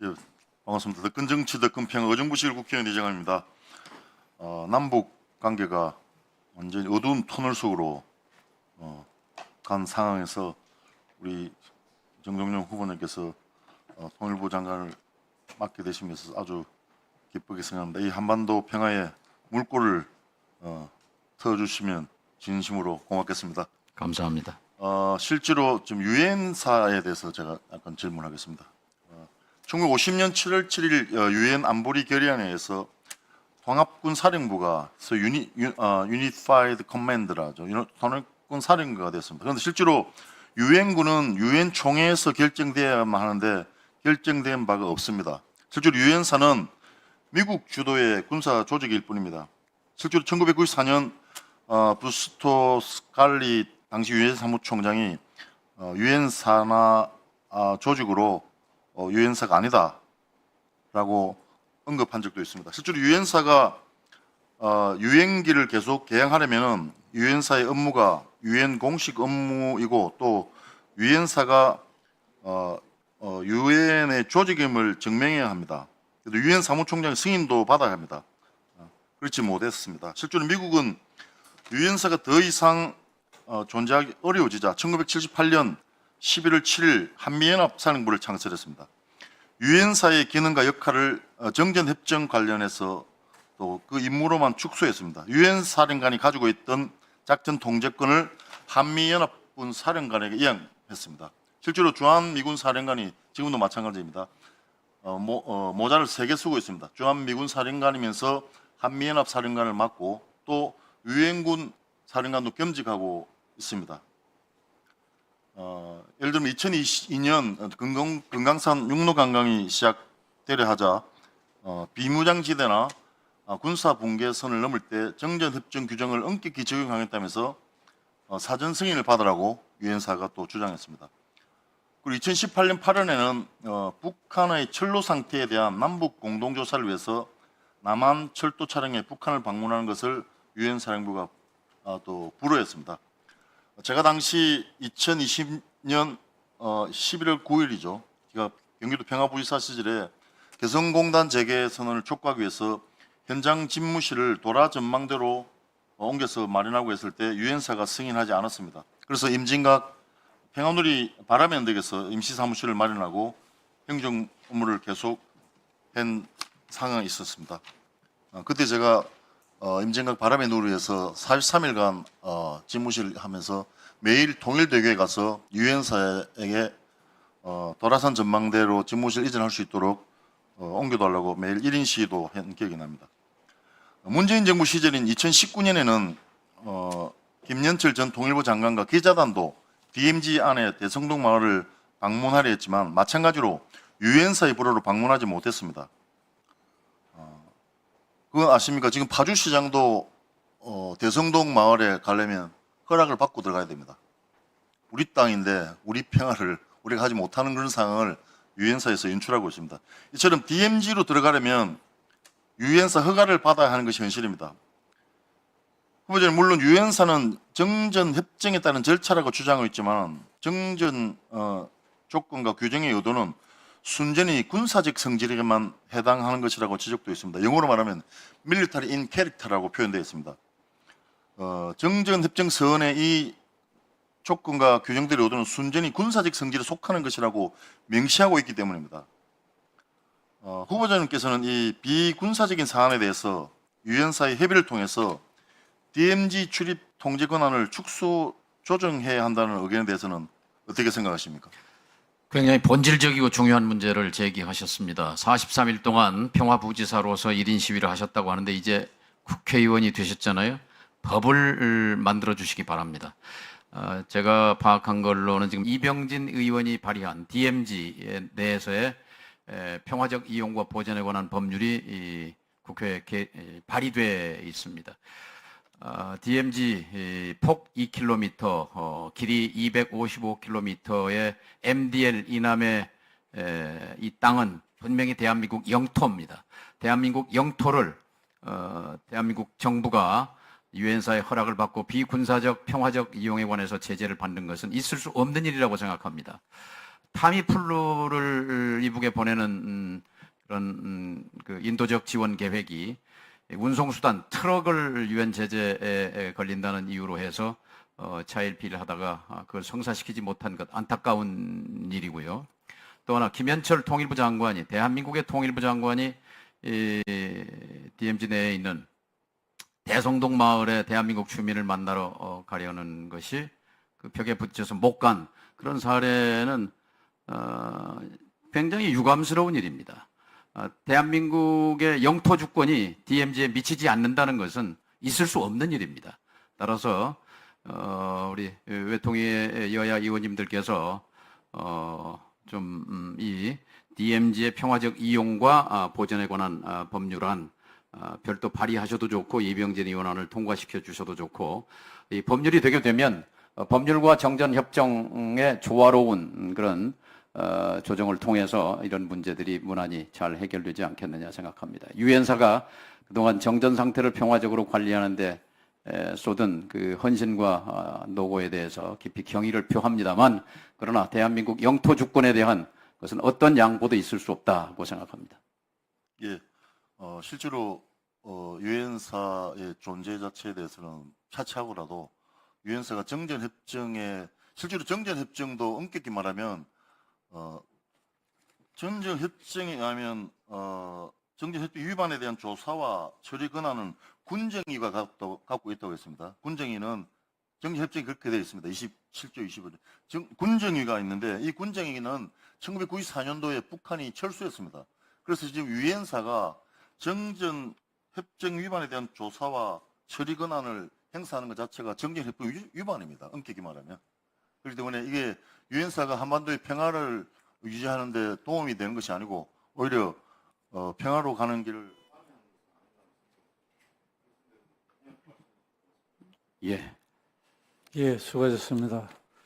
예, 반갑습니다. 더큰 정치, 더큰 평화, 의정부시를 국회의원 이정환입니다. 남북 관계가 완전히 어두운 터널 속으로 간 상황에서 우리 정동영 후보님께서 통일부 장관을 맡게 되시면서 아주 기쁘게 생각합니다. 이 한반도 평화의 물꼬를 터주시면 진심으로 고맙겠습니다. 감사합니다. 실제로 지금 유엔사에 대해서 제가 약간 질문하겠습니다. 1950년 7월 7일 유엔 안보리 결의안에 의해서 통합군 사령부가 Unified Command라죠. 통합군 사령부가 됐습니다. 그런데 실제로 유엔군은 유엔 총회에서 결정되어야만 하는데 결정된 바가 없습니다. 실제로 유엔사는 미국 주도의 군사 조직일 뿐입니다. 실제로 1994년 부스토 스칼리 당시 유엔 사무총장이 유엔 산하 조직으로 유엔사가 아니다라고 언급한 적도 있습니다. 실제로 유엔사가 유엔기를 계속 개항하려면 유엔사의 업무가 유엔 공식 업무이고 또 유엔사가 유엔의 조직임을 증명해야 합니다. 그래도 유엔 사무총장의 승인도 받아야 합니다. 그렇지 못했습니다. 실제로 미국은 유엔사가 더 이상 존재하기 어려워지자 1978년 11월 7일 한미연합사령부를 창설했습니다. 유엔사의 기능과 역할을 정전협정 관련해서 또 그 임무로만 축소했습니다. 유엔 사령관이 가지고 있던 작전 통제권을 한미연합군 사령관에게 이양했습니다. 실제로 주한미군 사령관이 지금도 마찬가지입니다. 모자를 3개 쓰고 있습니다. 주한미군 사령관이면서 한미연합 사령관을 맡고 또 유엔군 사령관도 겸직하고 있습니다. 예를 들면 2022년 금강산 육로관광이 시작되려 하자 비무장지대나 군사 분계선을 넘을 때 정전협정 규정을 엄격히 적용하겠다면서 사전 승인을 받으라고 유엔사가 또 주장했습니다. 그리고 2018년 8월에는 북한의 철로 상태에 대한 남북 공동조사를 위해서 남한 철도 차량에 북한을 방문하는 것을 유엔 사령부가 또 불허했습니다. 제가 당시 2020년 11월 9일이죠. 제가 경기도 평화부지사 시절에 개성공단 재개 선언을 촉구하기 위해서 현장 집무실을 도라 전망대로 옮겨서 마련하고 했을 때 유엔사가 승인하지 않았습니다. 그래서 임진각 평화누리 바람연대에서 임시사무실을 마련하고 행정 업무를 계속한 상황이 있었습니다. 그때 제가 임진각 바람의 누리에서 43일간 집무실 하면서 매일 통일대교에 가서 유엔사에게 도라산 전망대로 집무실 이전할 수 있도록 옮겨달라고 매일 1인 시위도 한 기억이 납니다. 문재인 정부 시절인 2019년에는 김연철 전 통일부 장관과 기자단도 DMZ 안에 대성동 마을을 방문하려 했지만 마찬가지로 유엔사의 불허로 방문하지 못했습니다. 그건 아십니까? 지금 파주시장도 대성동 마을에 가려면 허락을 받고 들어가야 됩니다. 우리 땅인데 우리 평화를 우리가 하지 못하는 그런 상황을 유엔사에서 연출하고 있습니다. 이처럼 DMZ로 들어가려면 유엔사 허가를 받아야 하는 것이 현실입니다. 후보자님, 물론 유엔사는 정전협정에 따른 절차라고 주장하고 있지만 정전 조건과 규정의 의도는 순전히 군사적 성질에게만 해당하는 것이라고 지적되어 있습니다. 영어로 말하면 military in character라고 표현되어 있습니다. 정전협정 서원의 이 조건과 규정들의 의도는 순전히 군사적 성질에 속하는 것이라고 명시하고 있기 때문입니다. 후보자님께서는 이 비군사적인 사안에 대해서 유엔사의 협의를 통해서 DMZ 출입 통제 권한을 축소 조정해야 한다는 의견에 대해서는 어떻게 생각하십니까? 굉장히 본질적이고 중요한 문제를 제기하셨습니다. 43일 동안 평화부지사로서 1인 시위를 하셨다고 하는데 이제 국회의원이 되셨잖아요. 법을 만들어 주시기 바랍니다. 제가 파악한 걸로는 지금 이병진 의원이 발의한 DMZ 내에서의 평화적 이용과 보전에 관한 법률이 국회에 발의되어 있습니다. DMZ 폭 2km, 길이 255km의 MDL 이남의 이 땅은 분명히 대한민국 영토입니다. 대한민국 영토를 대한민국 정부가 유엔사의 허락을 받고 비군사적 평화적 이용에 관해서 제재를 받는 것은 있을 수 없는 일이라고 생각합니다. 타미플루를 이북에 보내는 그런 그 인도적 지원 계획이 운송수단 트럭을 유엔 제재에 걸린다는 이유로 해서 차일피일 하다가 그걸 성사시키지 못한 것 안타까운 일이고요. 또 하나 김현철 통일부 장관이 대한민국의 통일부 장관이 이 DMZ 내에 있는 대성동 마을에 대한민국 주민을 만나러 가려는 것이 그 벽에 붙여서 못 간 그런 사례는 굉장히 유감스러운 일입니다. 대한민국의 영토 주권이 DMZ에 미치지 않는다는 것은 있을 수 없는 일입니다. 따라서 우리 외통위의 여야 의원님들께서 좀 이 DMZ의 평화적 이용과 보전에 관한 법률안 별도 발의하셔도 좋고 이병진 의원안을 통과시켜 주셔도 좋고 이 법률이 되게 되면 법률과 정전협정의 조화로운 그런 조정을 통해서 이런 문제들이 무난히 잘 해결되지 않겠느냐 생각합니다. 유엔사가 그동안 정전 상태를 평화적으로 관리하는데 쏟은 그 헌신과 노고에 대해서 깊이 경의를 표합니다만 그러나 대한민국 영토 주권에 대한 것은 어떤 양보도 있을 수 없다고 생각합니다. 예, 실제로 유엔사의 존재 자체에 대해서는 차치하고라도 유엔사가 정전협정에 실제로 정전협정도 엄격히 말하면 정전협정에 의하면 정전협정 위반에 대한 조사와 처리 권한은 군정위가 갖고 있다고 했습니다. 군정위는 정전협정이 그렇게 되어 있습니다. 27조 25조. 군정위가 있는데 이 군정위는 1994년도에 북한이 철수했습니다. 그래서 지금 유엔사가 정전협정 위반에 대한 조사와 처리 권한을 행사하는 것 자체가 정전협정 위반입니다. 엄격히 말하면. 그렇기 때문에 이게 유엔사가 한반도의 평화를 유지하는 데 도움이 되는 것이 아니고 오히려 평화로 가는 길을 예, 수고하셨습니다.